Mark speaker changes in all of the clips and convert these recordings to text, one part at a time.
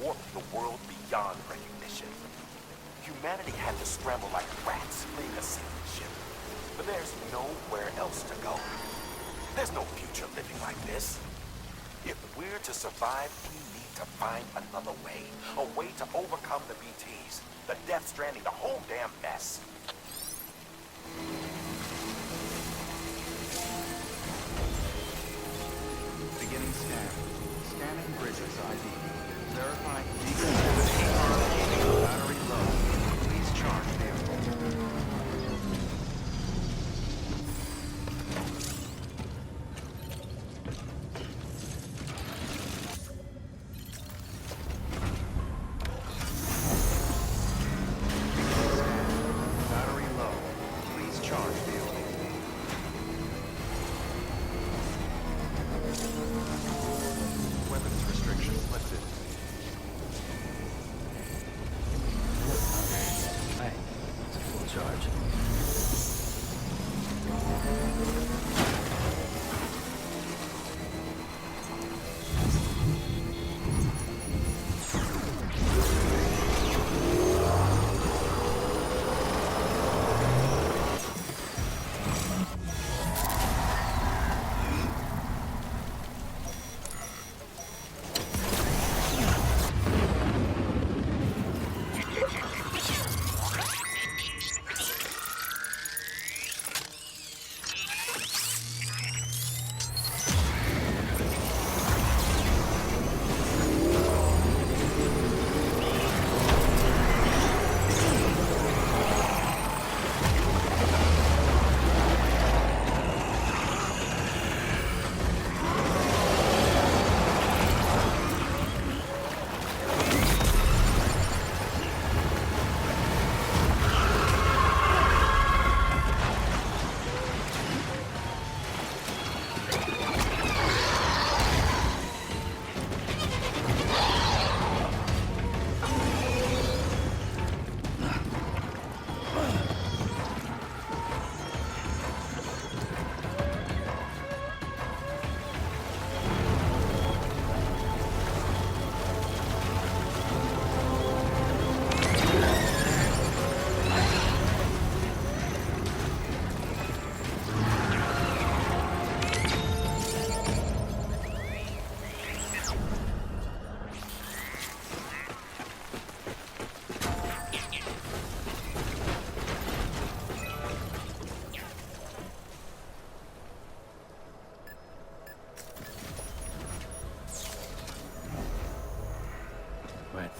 Speaker 1: warped the world beyond recognition. Humanity had to scramble like rats fleeing a sinking ship. But there's nowhere else to go. There's no future living like this. If we're to survive, we need to find another way. A way to overcome the BTs, the Death Stranding, the whole damn mess.
Speaker 2: Beginning scan. Scanning bridges ID. Verifying decontamination. Battery low. Please charge vehicle. Battery low. Please charge vehicle. Weapons restrictions lifted.
Speaker 3: Hey, it's a full charge. Right.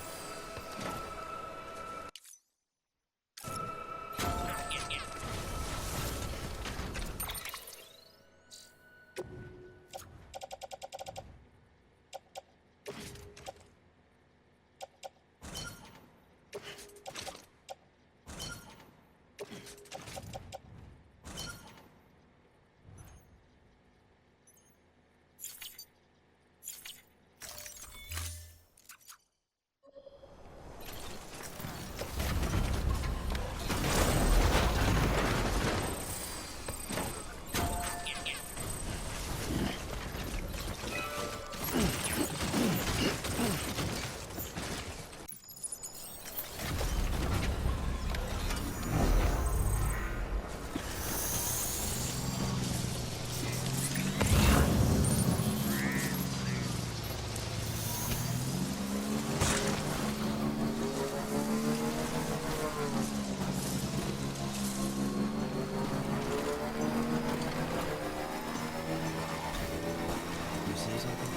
Speaker 3: You say something?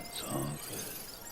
Speaker 3: It's all good.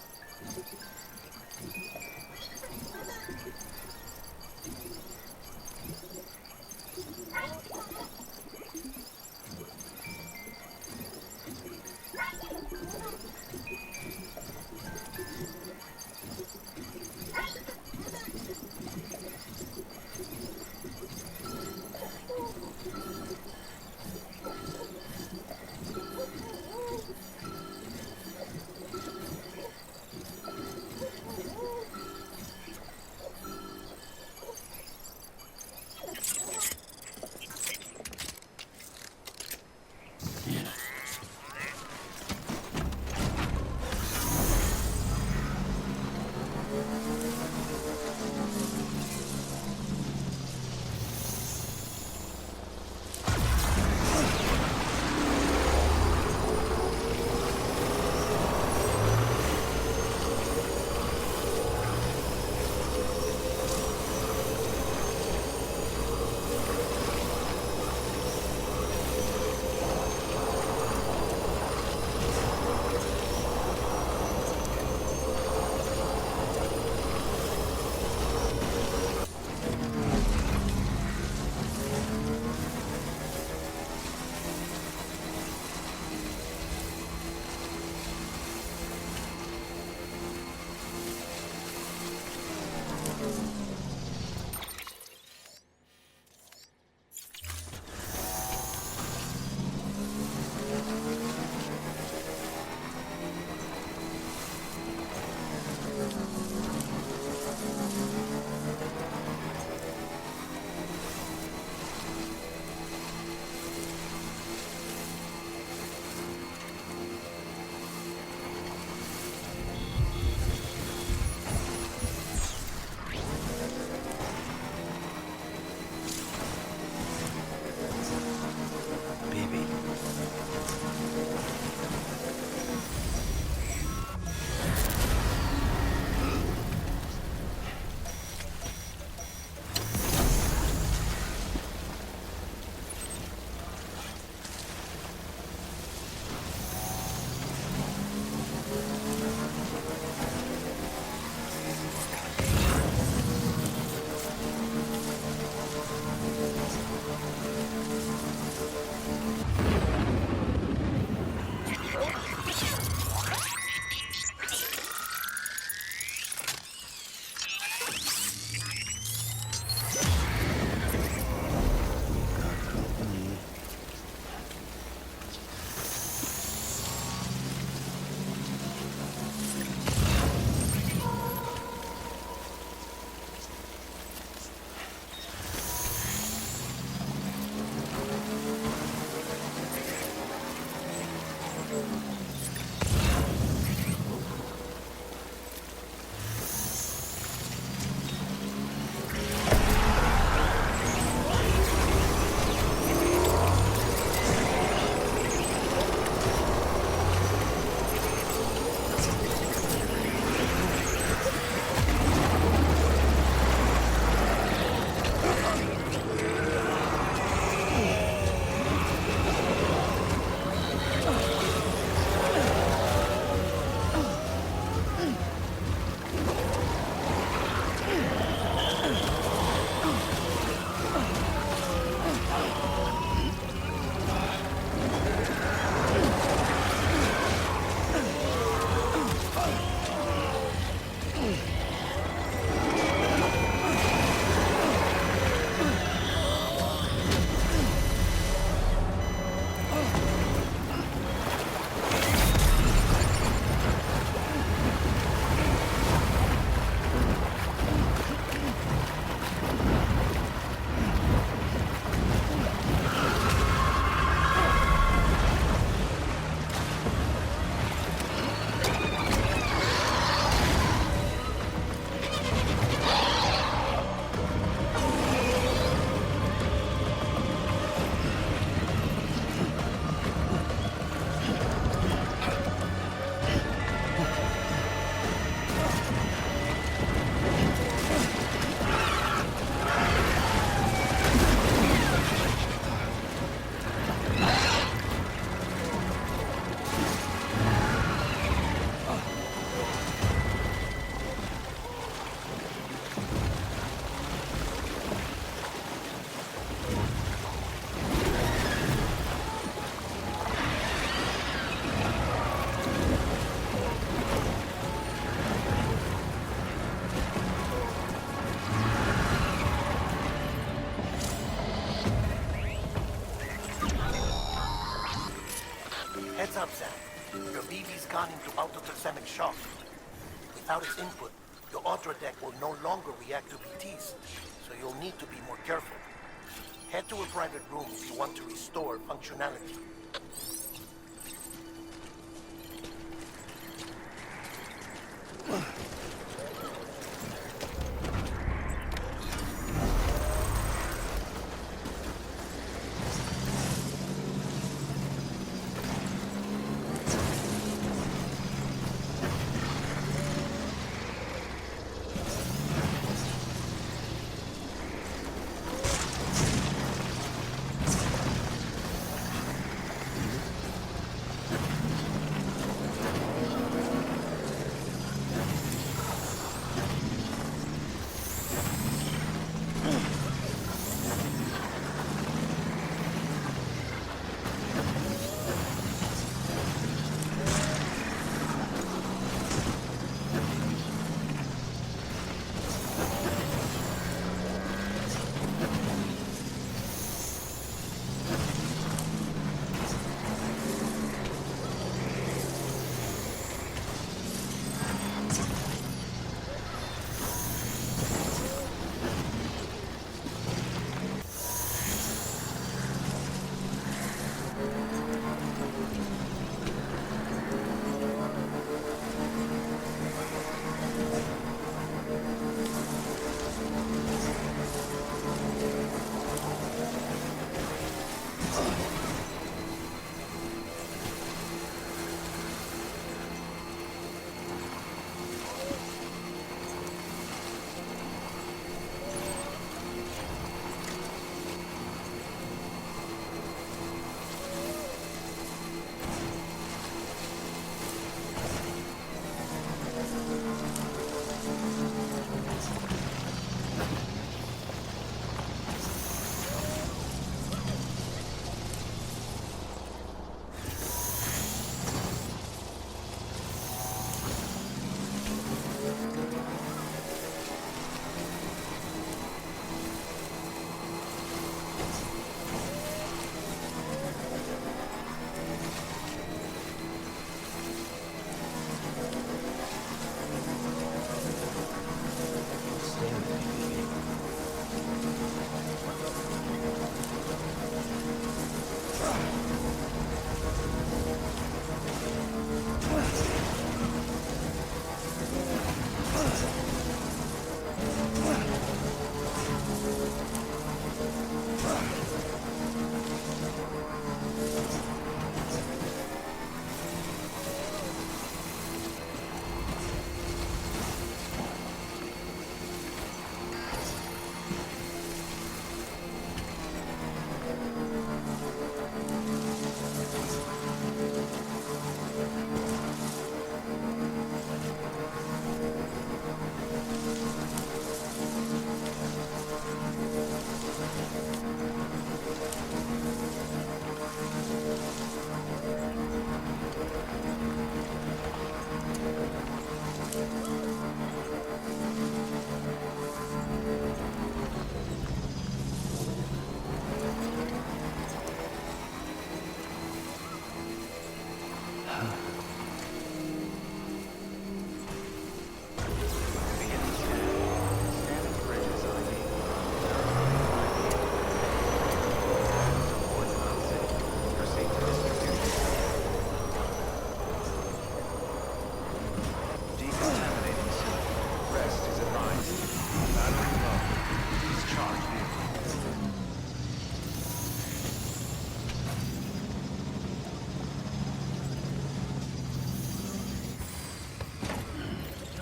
Speaker 4: exam. Your BB's gone into autothermic shock. Without its input, your Ultra deck will no longer react to PTs, so you'll need to be more careful. Head to a private room if you want to restore functionality.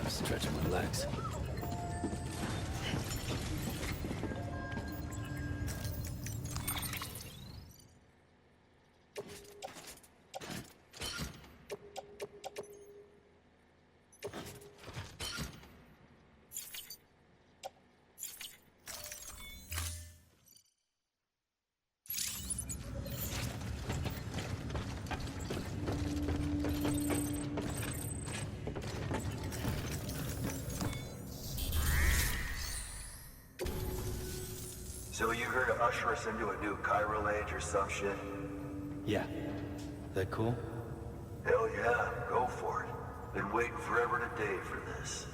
Speaker 3: Stretch and relax.
Speaker 5: So you here to usher us into a new chiral age or some shit?
Speaker 3: Yeah. That cool?
Speaker 5: Been waiting forever and a day for this.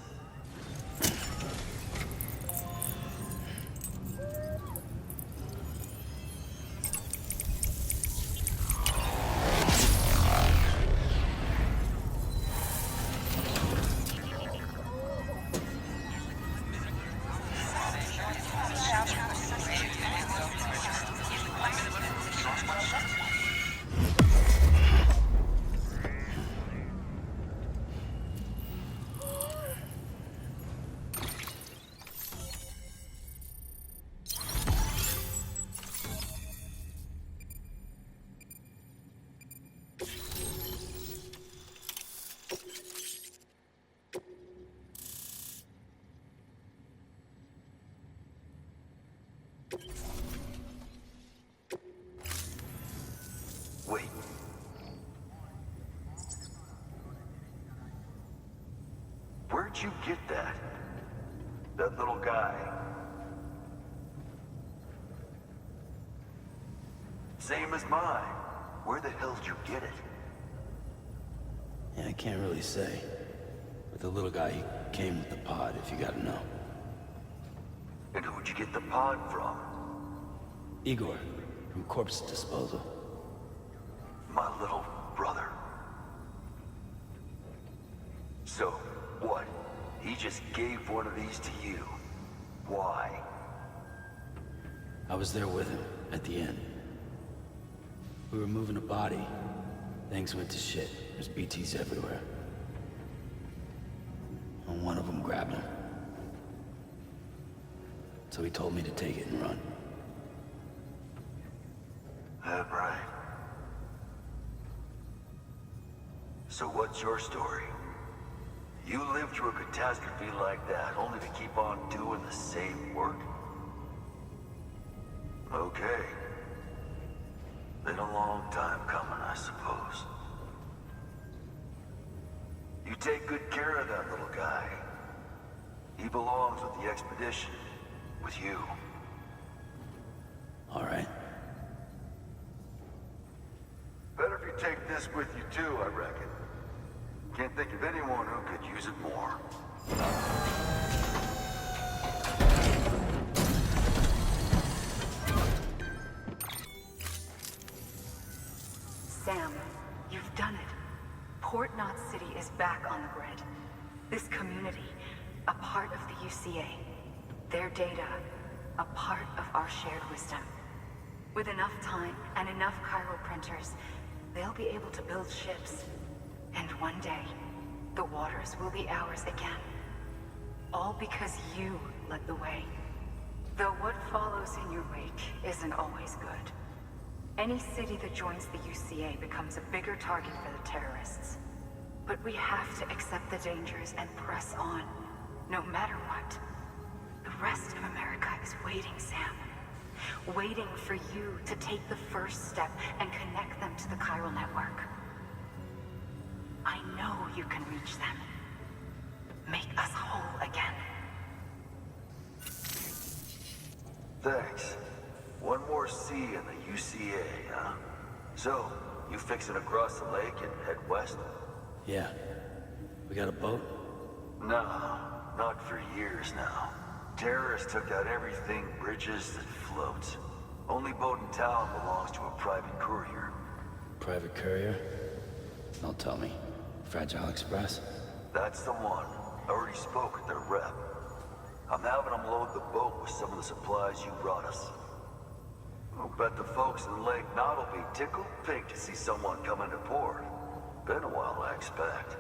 Speaker 5: Wait. Where'd you get that? That little guy? Same as mine. Where the hell did you get it?
Speaker 3: Yeah, I can't really say. But the little guy, he came with the pod, if you gotta know.
Speaker 5: And who'd you get the pod from?
Speaker 3: Igor, from Corpse Disposal.
Speaker 5: My little brother. So, what? He just gave one of these to you. Why?
Speaker 3: I was there with him, at the end. We were moving a body. Things went to shit. There's BTs everywhere. And one of them grabbed him. So he told me to take it and run.
Speaker 5: That right. So what's your story? You lived through a catastrophe like that, only to keep on doing the same work? Okay. Been a long time coming, I suppose. You take good care of that little guy. He belongs with the expedition. With you.
Speaker 3: All right.
Speaker 5: Better if you take this with you too, I reckon. Can't think of anyone who could use it more.
Speaker 6: Sam, you've done it. Port Knot City is back on the grid. This community, a part of the UCA. Their data, a part of our shared wisdom. With enough time and enough chiral printers, they'll be able to build ships. And one day, the waters will be ours again. All because you led the way. Though what follows in your wake isn't always good. Any city that joins the UCA becomes a bigger target for the terrorists. But we have to accept the dangers and press on, no matter what. The rest of America is waiting, Sam. Waiting for you to take the first step and connect them to the chiral network. I know you can reach them. Make us whole again.
Speaker 5: Thanks. One more C in the UCA, huh? So, you fixing to cross the lake and head west?
Speaker 3: Yeah. We got a boat?
Speaker 5: No, not for years now. Terrorists took out everything bridges that floats. Only boat in town belongs to a private courier.
Speaker 3: Private courier? Don't tell me. Fragile Express?
Speaker 5: That's the one. I already spoke with their rep. I'm having them load the boat with some of the supplies you brought us. I'll bet the folks in Lake Knot will be tickled pink to see someone come into port. Been a while, I expect.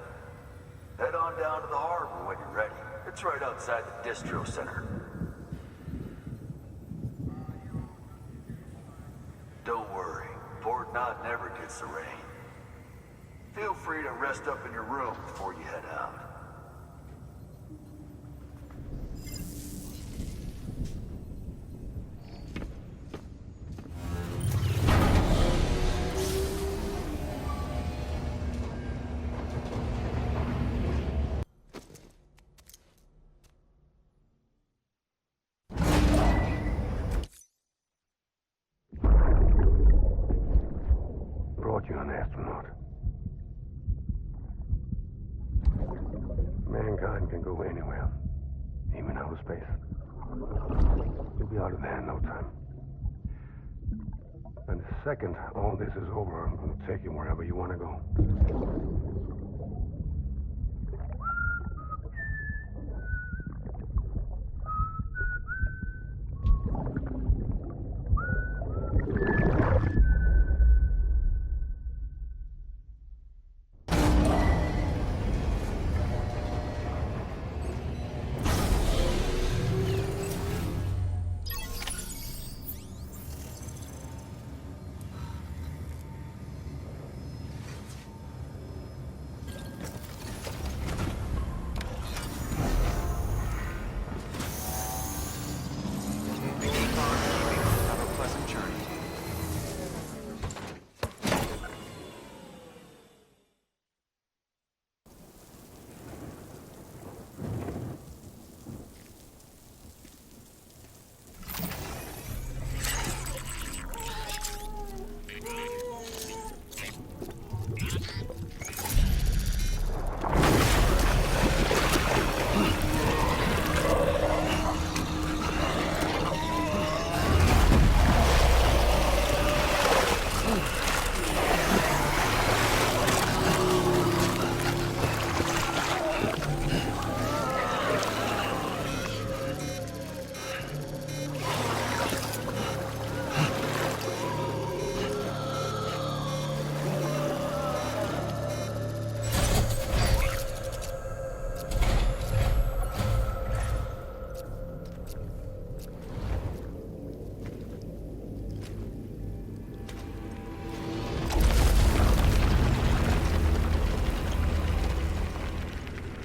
Speaker 5: Head on down to the harbor when you're ready. It's right outside the distro center. Don't worry, Port Knot never gets the rain. Feel free to rest up in your room before you head out.
Speaker 7: Brought you an astronaut. Time can go anywhere, even outer space. You'll be out of there in no time. And the second all this is over, I'm going to take you wherever you want to go.
Speaker 2: Have a pleasant journey.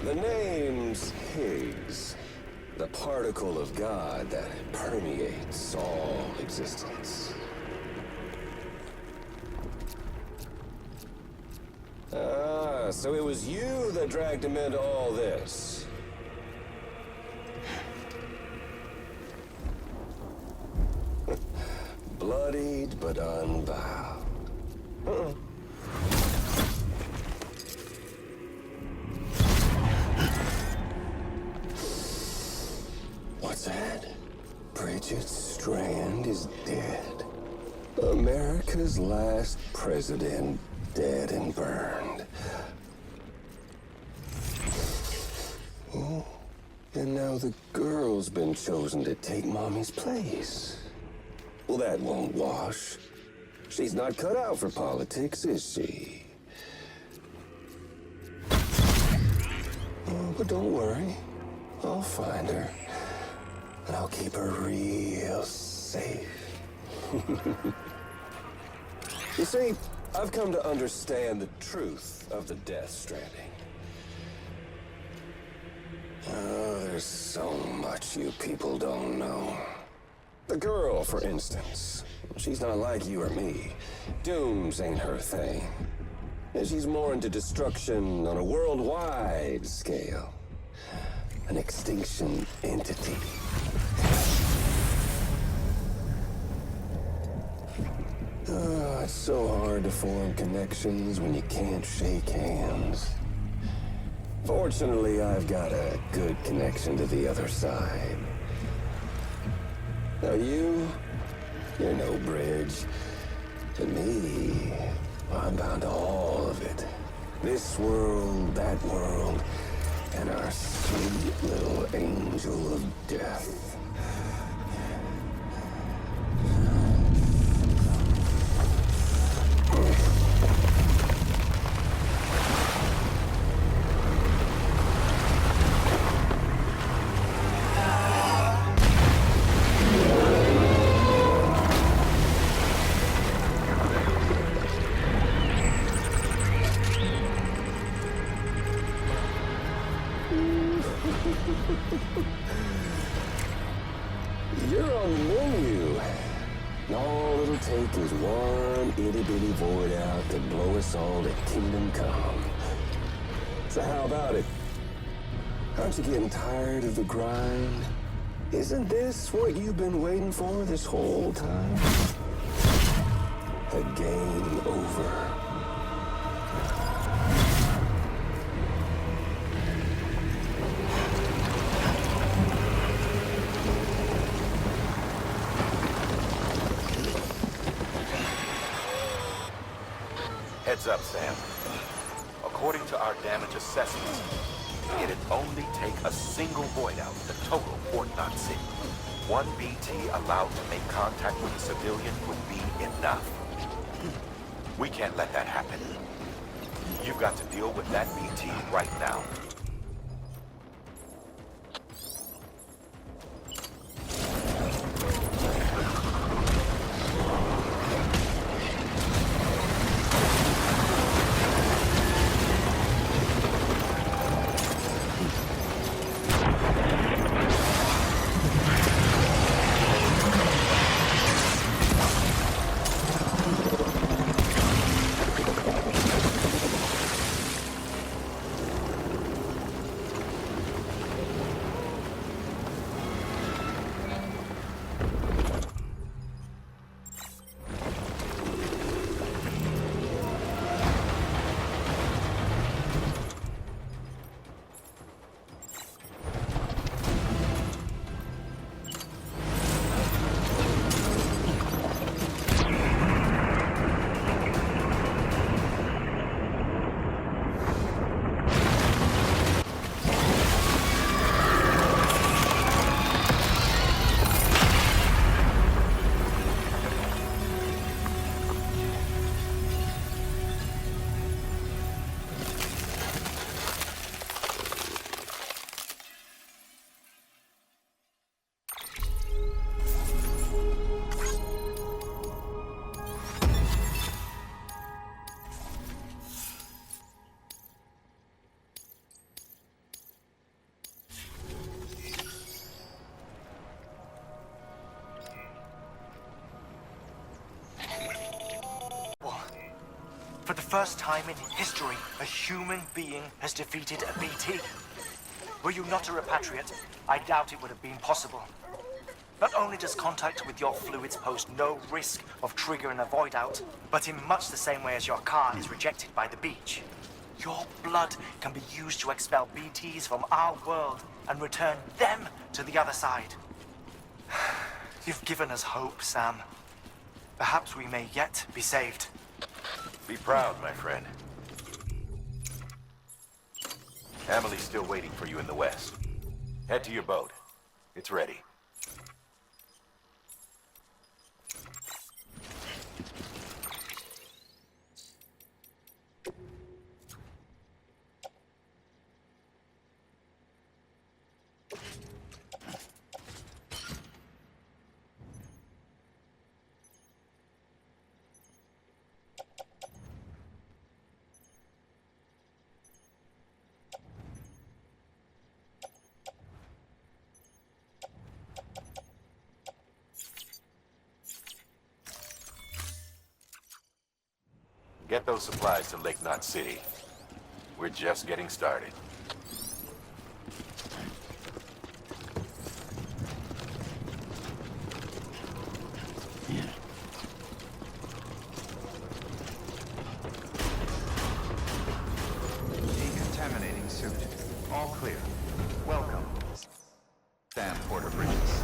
Speaker 8: The name's Higgs, the particle of God that permeates all existence. Ah, so it was you that dragged him into all this. Bloodied but unbowed. What's that? Bridget Strand is dead. America's last president dead and burned. Oh, and now the girl's been chosen to take Mommy's place. Well, that won't wash. She's not cut out for politics, is she? Oh, but don't worry. I'll find her. And I'll keep her real safe. You see, I've come to understand the truth of the Death Stranding. Oh, there's so much you people don't know. The girl, for instance. She's not like you or me. Dooms ain't her thing. And she's more into destruction on a worldwide scale. An extinction entity. Oh, it's so hard to form connections when you can't shake hands. Fortunately, I've got a good connection to the other side. Now you're no bridge. To me, I'm bound to all of it. This world, that world, and our sweet little angel of death. You're on the menu. All it'll take is one itty-bitty void out to blow us all to kingdom come. So how about it? Aren't you getting tired of the grind? Isn't this what you've been waiting for this whole time? A game over.
Speaker 1: Heads up, Sam. According to our damage assessments, it'd only take a single void out to total Port Knot City. One BT allowed to make contact with a civilian would be enough. We can't let that happen. You've got to deal with that BT right now.
Speaker 4: For the first time in history, a human being has defeated a BT. Were you not a repatriate, I doubt it would have been possible. Not only does contact with your fluids pose no risk of triggering a void out, but in much the same way as your car is rejected by the beach. Your blood can be used to expel BTs from our world and return them to the other side. You've given us hope, Sam. Perhaps we may yet be saved.
Speaker 1: Be proud, my friend. Amelie's still waiting for you in the west. Head to your boat. It's ready. Get those supplies to Lake Knot City. We're just getting started.
Speaker 2: Decontaminating suit. All clear. Welcome. Sam Porter Bridges.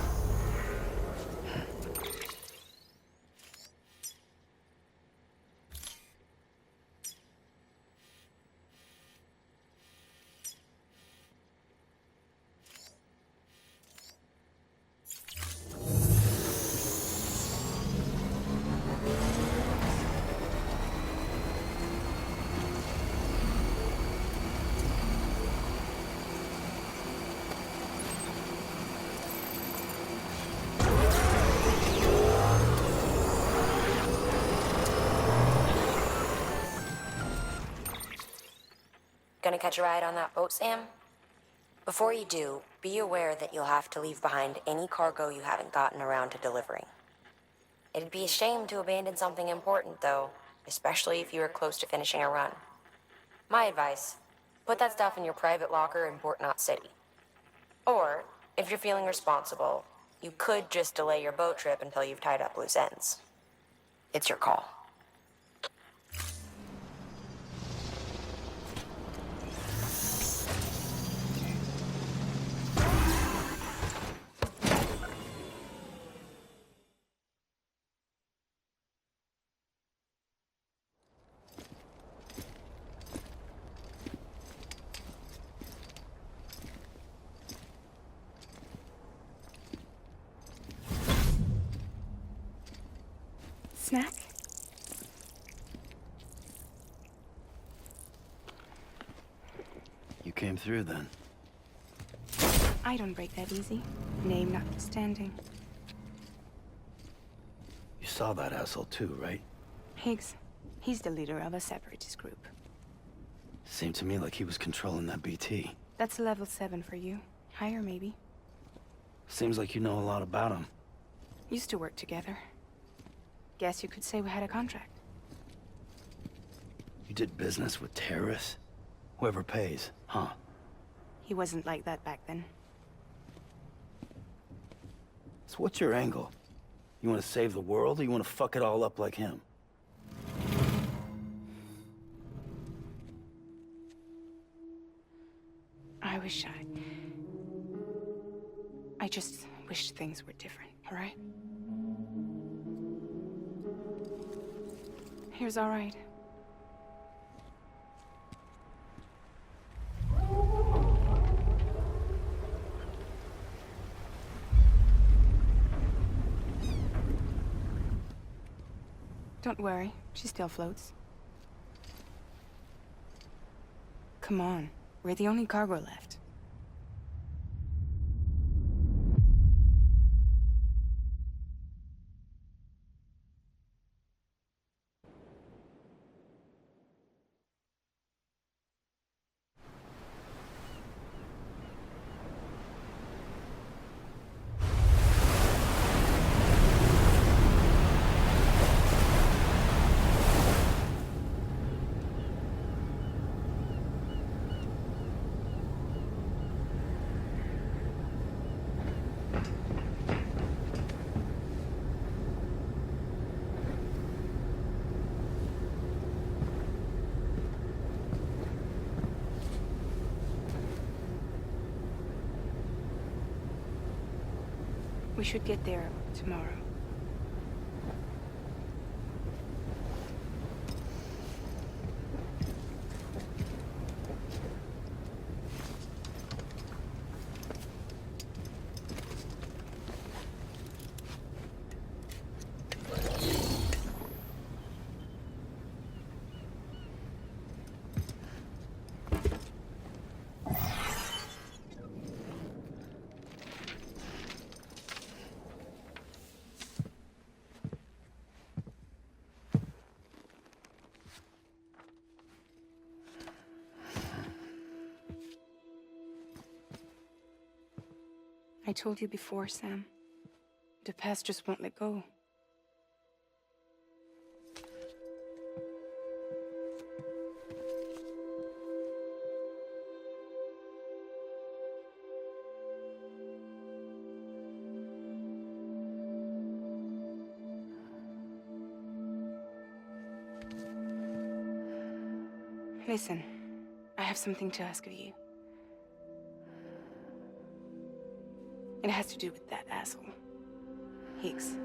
Speaker 9: Gonna catch a ride on that boat, Sam? Before you do, be aware that you'll have to leave behind any cargo you haven't gotten around to delivering. It'd be a shame to abandon something important, though, especially if you were close to finishing a run. My advice, put that stuff in your private locker in Port Knot City. Or, if you're feeling responsible, you could just delay your boat trip until you've tied up loose ends. It's your call.
Speaker 10: Snack?
Speaker 3: You came through then.
Speaker 10: I don't break that easy. Name notwithstanding.
Speaker 3: You saw that asshole too, right?
Speaker 10: Higgs. He's the leader of a separatist group.
Speaker 3: Seemed to me like he was controlling that BT.
Speaker 10: That's level 7 for you. Higher, maybe.
Speaker 3: Seems like you know a lot about him.
Speaker 10: Used to work together. Guess you could say we had a contract.
Speaker 3: You did business with terrorists? Whoever pays, huh?
Speaker 10: He wasn't like that back then.
Speaker 3: So what's your angle? You want to save the world, or you want to fuck it all up like him?
Speaker 10: I just wish things were different, all right? Here's all right. Don't worry, she still floats. Come on, we're the only cargo left. We should get there tomorrow. I told you before, Sam. The past just won't let go. Listen, I have something to ask of you. It has to do with that asshole, Higgs.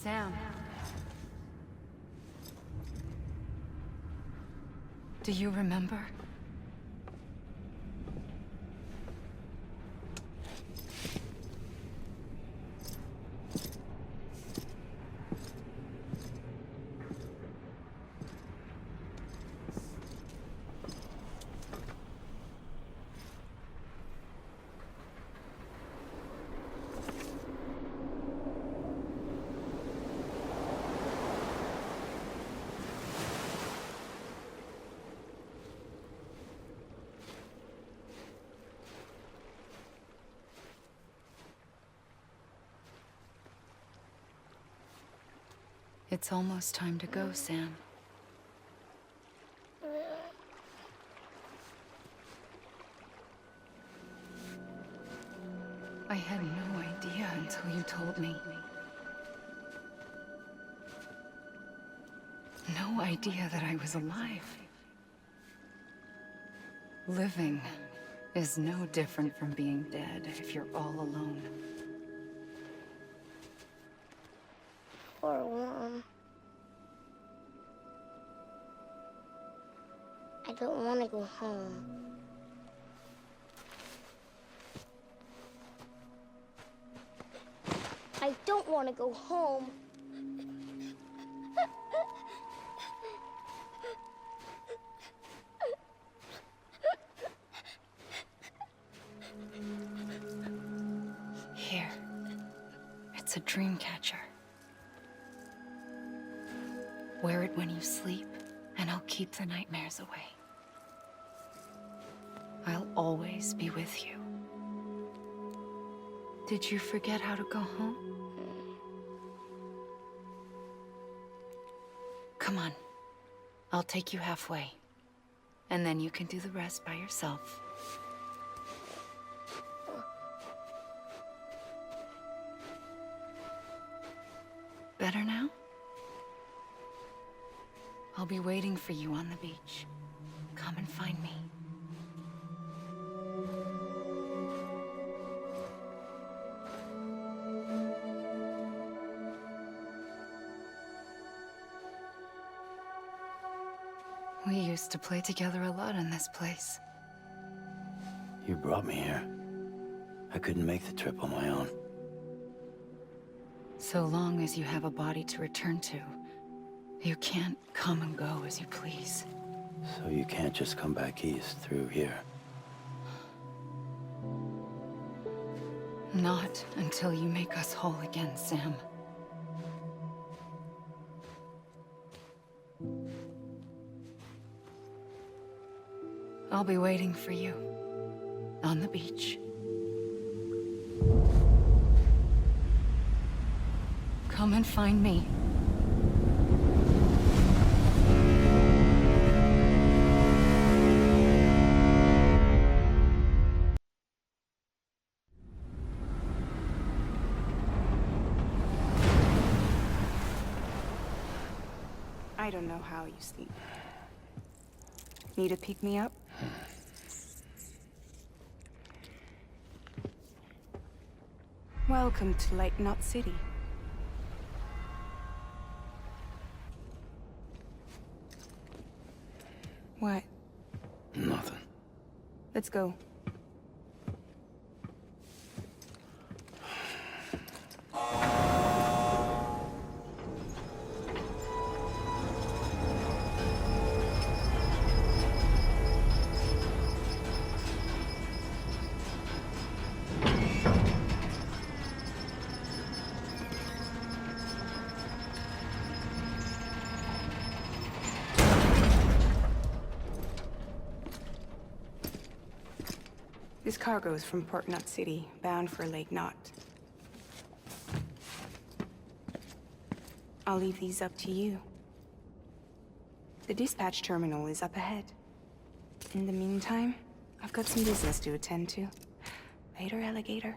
Speaker 6: Sam. Do you remember? It's almost time to go, Sam. I had no idea until you told me. No idea that I was alive. Living is no different from being dead if you're all alone.
Speaker 11: Or warm. I don't want to go home. I don't want to go home.
Speaker 6: Here. It's a dream catcher. Wear it when you sleep, and I'll keep the nightmares away. I'll always be with you. Did you forget how to go home? Come on. I'll take you halfway. And then you can do the rest by yourself. Better now? I'll be waiting for you on the beach. Come and find me. We used to play together a lot in this place.
Speaker 3: You brought me here. I couldn't make the trip on my own.
Speaker 6: So long as you have a body to return to, you can't come and go as you please.
Speaker 3: So you can't just come back east through here?
Speaker 6: Not until you make us whole again, Sam. I'll be waiting for you on the beach. Come and find me.
Speaker 10: I don't know how you sleep. Need to pick me up? Welcome to Lake Knot City. What?
Speaker 3: Nothing.
Speaker 10: Let's go. This cargo is from Port Knot City, bound for Lake Knot. I'll leave these up to you. The dispatch terminal is up ahead. In the meantime, I've got some business to attend to. Later, alligator.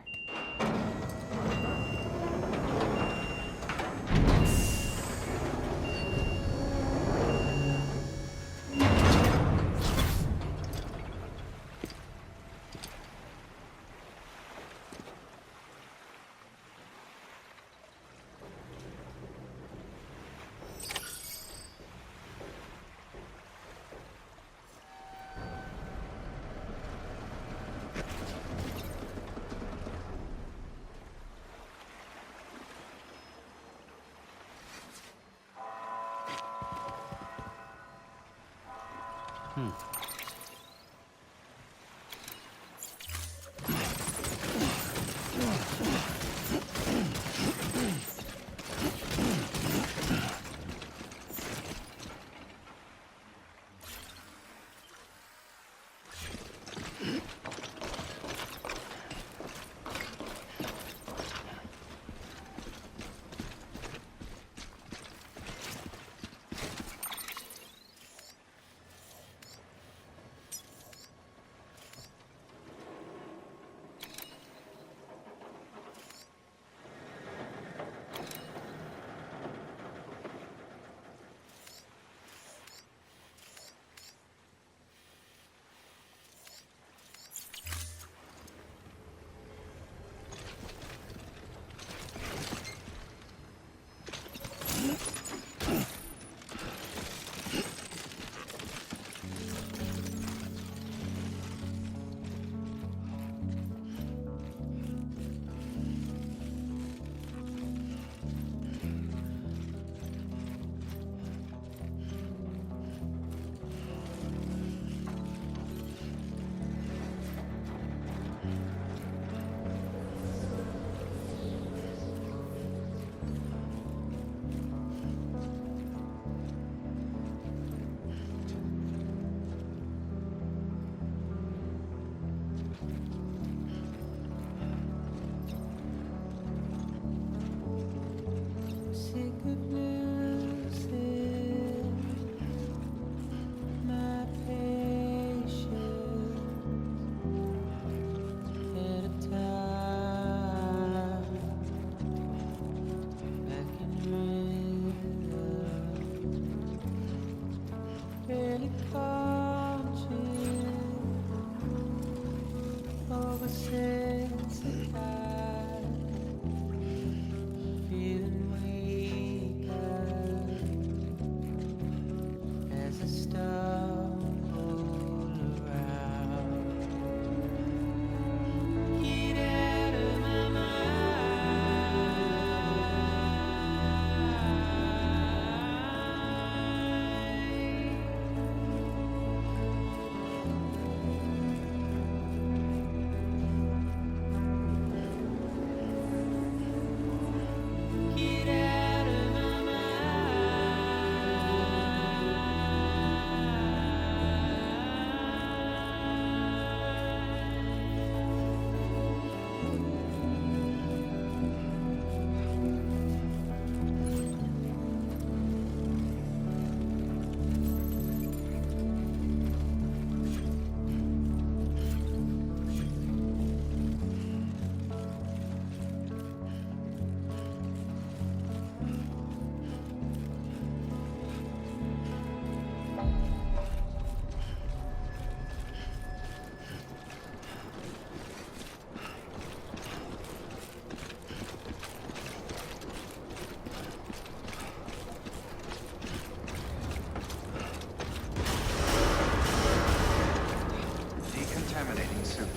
Speaker 2: Decontaminating suit.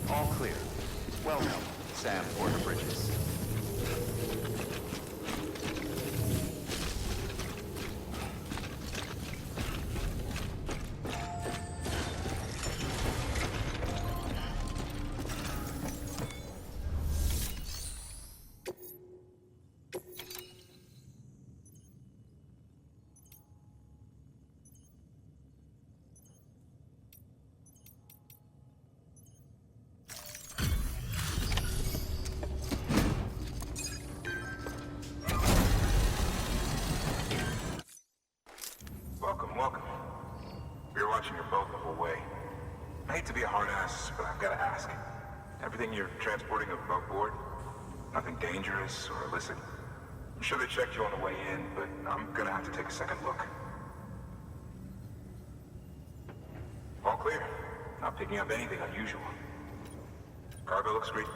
Speaker 2: All clear. Welcome, Sam Porter Bridges.
Speaker 12: Welcome. We were watching your boat the whole way. I hate to be a hard ass, but I've got to ask. Everything you're transporting above board? Nothing dangerous or illicit? I'm sure they checked you on the way in, but I'm gonna have to take a second look. All clear. Not picking up anything unusual. Cargo looks great.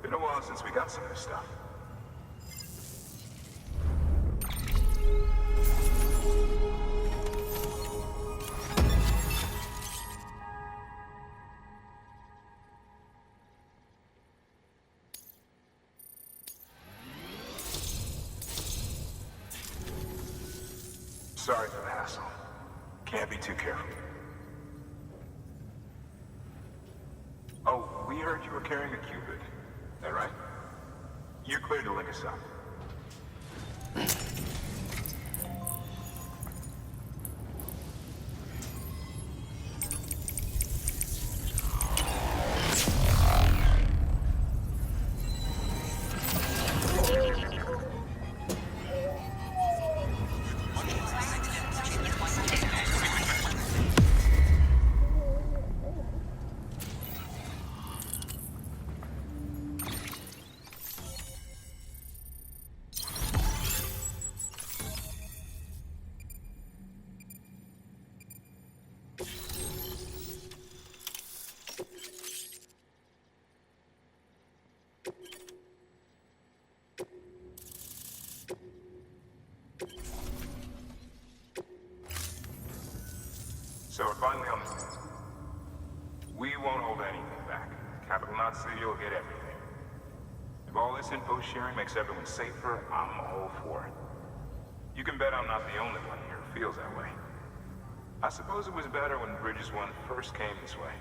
Speaker 12: Been a while since we got some of this stuff. Sorry for the hassle. Can't be too careful. Oh, we heard you were carrying a Cupid. Is that right? You're clear to link us up. So we're finally on this. We won't hold anything back. Capital Knot City will get everything. If all this info sharing makes everyone safer, I'm all for it. You can bet I'm not the only one here who feels that way. I suppose it was better when Bridges 1 first came this way.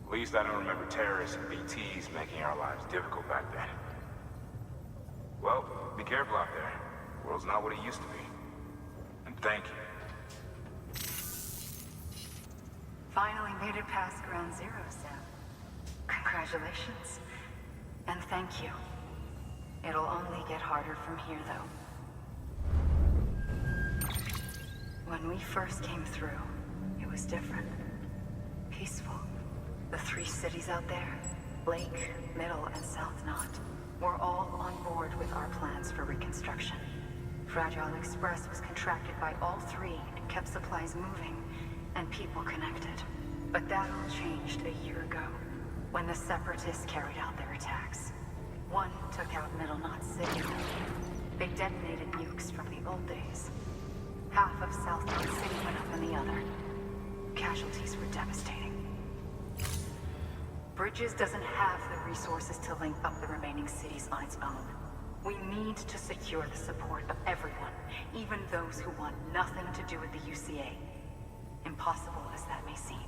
Speaker 12: At least I don't remember terrorists and BTs making our lives difficult back then. Well, be careful out there. The world's not what it used to be. And thank you.
Speaker 6: Finally made it past Ground Zero, Sam. Congratulations. And thank you. It'll only get harder from here, though. When we first came through, it was different. Peaceful. The 3 cities out there, Lake, Middle, and South Knot, were all on board with our plans for reconstruction. Fragile Express was contracted by all 3 and kept supplies moving and people connected. But that all changed a year ago, when the Separatists carried out their attacks. One took out Middle Knot City. They detonated nukes from the old days. Half of South Knot City went up in the other. Casualties were devastating. Bridges doesn't have the resources to link up the remaining cities on its own. We need to secure the support of everyone, even those who want nothing to do with the UCA. Impossible as that may seem.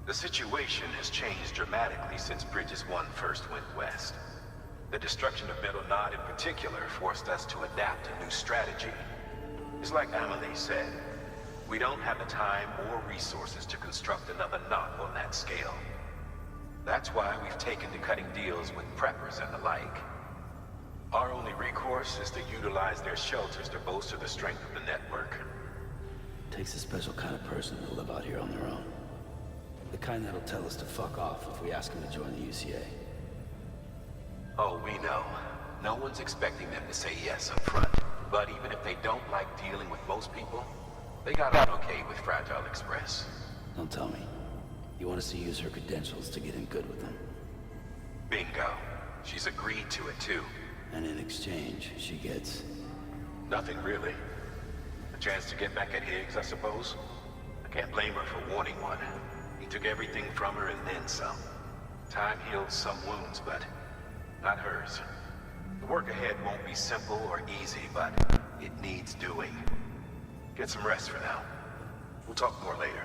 Speaker 1: The situation has changed dramatically since Bridges 1 first went west. The destruction of Middle Knot in particular forced us to adapt a new strategy. It's like Amelie said, we don't have the time or resources to construct another knot on that scale. That's why we've taken to cutting deals with preppers and the like. Our only recourse is to utilize their shelters to bolster the strength of the network.
Speaker 3: Takes a special kind of person to live out here on their own. The kind that'll tell us to fuck off if we ask them to join the UCA.
Speaker 1: Oh, we know. No one's expecting them to say yes up front. But even if they don't like dealing with most people, they got on okay with Fragile Express.
Speaker 3: Don't tell me. You want us to use her credentials to get in good with them?
Speaker 1: Bingo. She's agreed to it too.
Speaker 3: And in exchange, she gets...
Speaker 1: Nothing really. A chance to get back at Higgs, I suppose. I can't blame her for wanting one. He took everything from her and then some. Time heals some wounds, but not hers. The work ahead won't be simple or easy, but it needs doing. Get some rest for now. We'll talk more later.